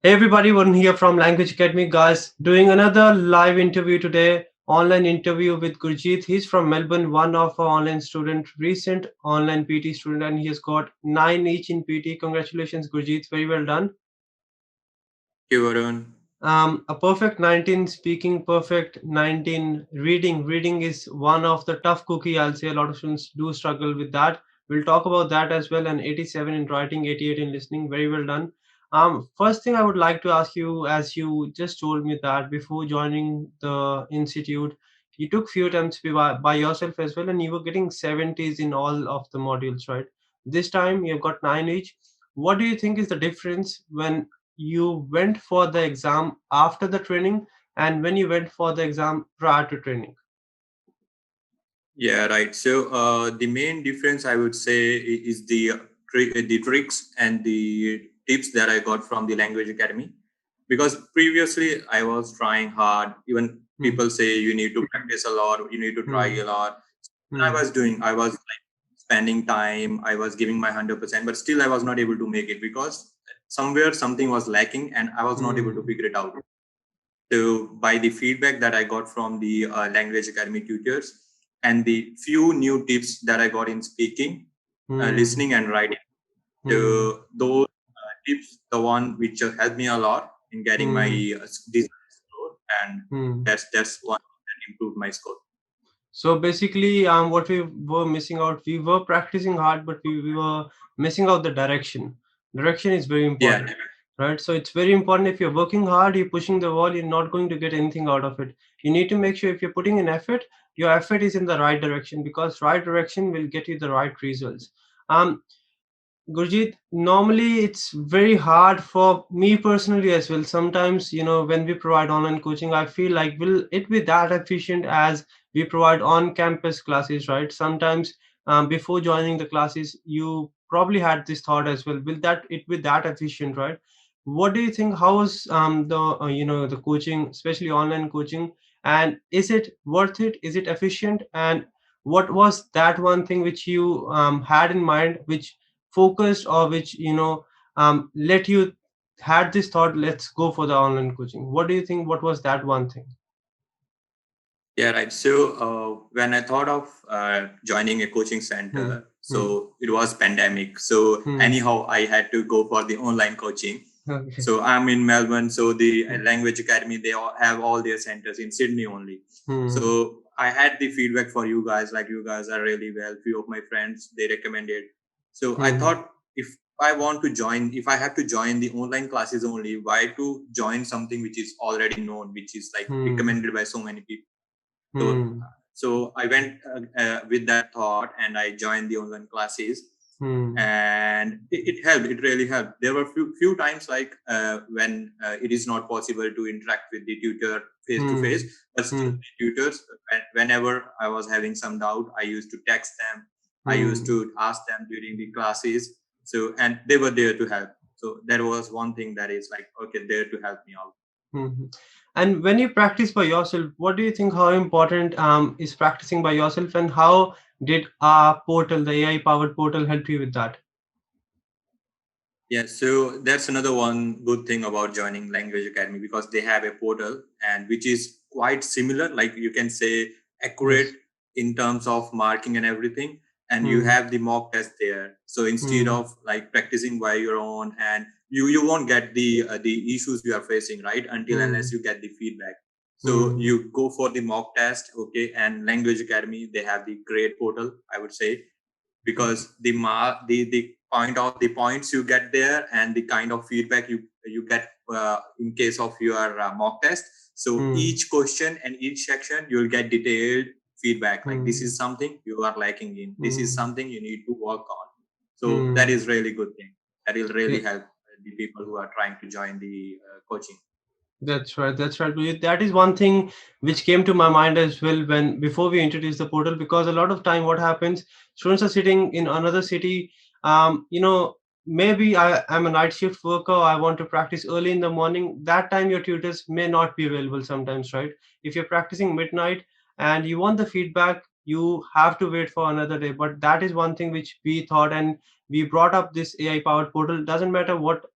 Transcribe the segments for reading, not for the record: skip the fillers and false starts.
Hey everybody, Varun here from Language Academy, guys. Doing another live interview today, online interview with Gurjeet. He's from Melbourne, one of our online student, recent online PT student, and he has got 9 each in PT. Congratulations, Gurjeet. Very well done. Thank you, Varun. A perfect 19 speaking, perfect 19 reading. Reading is one of the tough cookie. I'll say a lot of students do struggle with that. We'll talk about that as well. And 87 in writing, 88 in listening. Very well done. First thing I would like to ask you, as you just told me that before joining the institute, you took few attempts by yourself as well, and you were getting 70s in all of the modules, right? This time you've got 9 each. What do you think is the difference when you went for the exam after the training and when you went for the exam prior to training? Yeah, right. So the main difference I would say is the tricks and the tips that I got from the Language Academy. Because previously I was trying hard. Even Hmm. people say you need to practice a lot, you need to try Hmm. a lot. And Hmm. I was like spending time, I was giving my 100%, but still I was not able to make it because somewhere something was lacking and I was not able to Hmm. figure it out. So by the feedback that I got from the Language Academy tutors and the few new tips that I got in speaking, Hmm. listening and writing, Hmm. so those tips, the one which helped me a lot in getting my Hmm. design score, and Hmm. that's one that improved my score. So basically, what we were missing out, we were practicing hard, but we were missing out the direction. Direction is very Yeah, important, right? So it's very important. If you're working hard, you're pushing the wall, you're not going to get anything out of it. You need to make sure if you're putting in effort, your effort is in the right direction, because right direction will get you the right results. Um, Gurjeet, normally it's very hard for me personally as well. Sometimes, when we provide online coaching, I feel like, will it be that efficient as we provide on-campus classes, right? Sometimes, before joining the classes, you probably had this thought as well. Will that it be that efficient, right? What do you think? How is the coaching, especially online coaching, and is it worth it? Is it efficient? And what was that one thing which you had in mind, which focused, or which let you had this thought, let's go for the online coaching? What do you think, what was that one thing? yeah, right. So when I thought of joining a coaching Hmm. center, Hmm. so it was pandemic. So Hmm. anyhow, I had to go for the online coaching. Okay. So I'm in Melbourne. So the Hmm. Language Academy, they all have all their centers in Sydney only. Hmm. So I had the feedback for you guys, like you guys are really well. Few of my friends, they recommended. So I Hmm. thought if I want to join, if I have to join the online classes only, why to join something which is already known, which is like Hmm. recommended by so many people. So, Hmm. so I went with that thought and I joined the online classes, Hmm. and it helped. It really helped. There were few times like when it is not possible to interact with the tutor face to face, Hmm. but still Hmm. the tutors, whenever I was having some doubt, I used to text them. I used Hmm. to ask them during the classes. So and they were there to help. So that was one thing that is like okay, there to help me out. Hmm. And when you practice by yourself, what do you think, how important is practicing by yourself, and how did our portal, the AI powered portal, help you with that? Yeah, so that's another one good thing about joining Language Academy because they have a portal and which is quite similar, like you can say accurate Yes. in terms of marking and everything. And you Hmm. have the mock test there. So instead Hmm. of like practicing by your own, and you won't get the issues you are facing, right? Until unless Hmm. you get the feedback. So Hmm. you go for the mock test, okay? And Language Academy, they have the great portal, I would say, because the points you get there and the kind of feedback you get in case of your mock test. So Hmm. each question and each section you'll get detailed feedback, like this Hmm. is something you are lacking in, this is Hmm. something you need to work on. So that Hmm. is really good thing, that will Yeah, really help the people who are trying to join the coaching. that's right. That's right. That is one thing which came to my mind as well when before we introduced the portal, because a lot of time what happens, students are sitting in another city. Maybe I'm a night shift worker. I want to practice early in the morning. That time your tutors may not be available sometimes, right? If you're practicing midnight and you want the feedback, you have to wait for another day. But that is one thing which we thought, and we brought up this AI powered portal. Doesn't matter what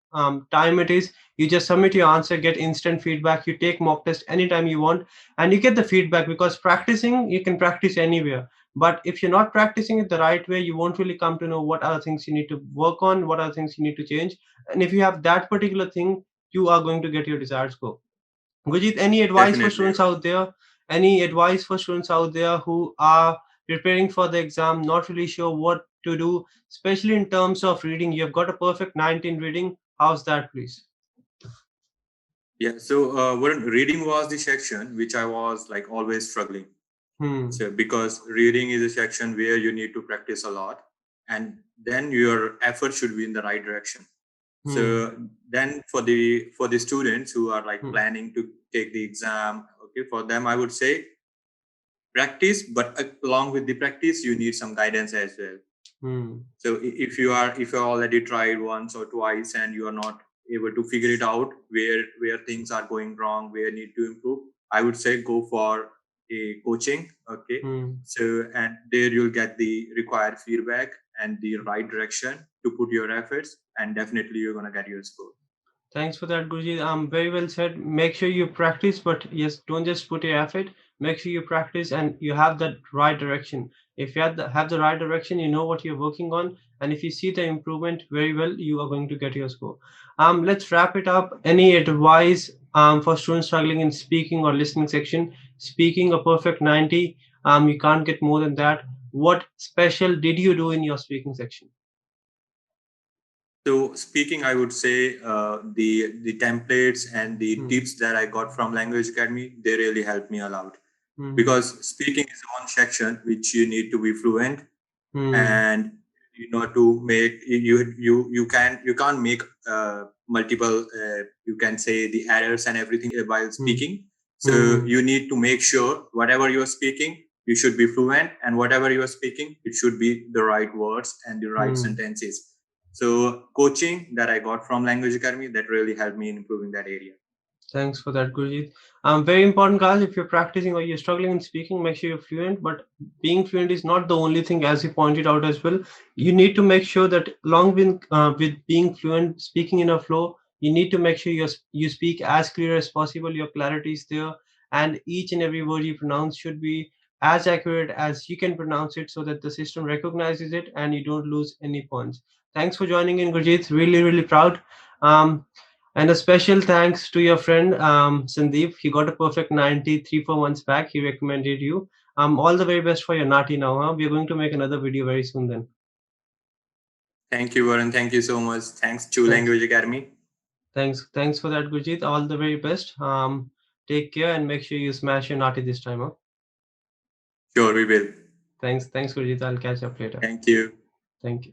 time it is. You just submit your answer, get instant feedback. You take mock test anytime you want, and you get the feedback, because practicing, you can practice anywhere. But if you're not practicing it the right way, you won't really come to know what other things you need to work on, what other things you need to change. And if you have that particular thing, you are going to get your desired score. Gurjeet, any advice for Definitely. students out there? Any advice for students out there who are preparing for the exam, not really sure what to do, especially in terms of reading? You've got a perfect 19 reading. How's that, please? Yeah. So, reading was the section which I was like always struggling. So, because reading is a section where you need to practice a lot, and then your effort should be in the right direction. So then for the students who are like planning to take the exam, okay, for them I would say practice, but along with the practice you need some guidance as well. So if you already tried once or twice and you are not able to figure it out where things are going wrong, where you need to improve, I would say go for a coaching. Okay. So, and there you'll get the required feedback and the right direction to put your efforts, and definitely you're going to get your score. Thanks for that, Gurjeet. Very well said. Make sure you practice, but yes, don't just put your effort. Make sure you practice and you have that right direction. If you have the right direction, you know what you're working on, and if you see the improvement very well, you are going to get your score. Let's wrap it up. Any advice for students struggling in speaking or listening section? Speaking a perfect 90. You can't get more than that. What special did you do in your speaking section? So speaking, I would say the templates and the tips that I got from Language Academy, they really helped me a lot. Because speaking is one section which you need to be fluent, and you know to make you can't make multiple you can say the errors and everything while speaking. So you need to make sure whatever you are speaking, you should be fluent, and whatever you are speaking, it should be the right words and the right sentences. So coaching that I got from Language Academy, that really helped me in improving that area. Thanks for that, Gurjeet. Very important, guys. If you're practicing or you're struggling in speaking, make sure you're fluent. But being fluent is not the only thing, as you pointed out as well. You need to make sure that along with being fluent, speaking in a flow, you need to make sure you speak as clear as possible. Your clarity is there, and each and every word you pronounce should be as accurate as you can pronounce it, so that the system recognizes it and you don't lose any points. Thanks for joining in, Gurjeet. Really, really proud. And a special thanks to your friend Sandeep. He got a perfect 90 3-4 months back. He recommended you. All the very best for your NAATI now. We're going to make another video very soon then. Thank you, Varun. Thank you so much. Thanks to Language Academy. Thanks for that, Gurjeet. All the very best. Take care and make sure you smash your NAATI this time. Sure, we will. Thanks, Gurjeet. I'll catch up later. Thank you. Thank you.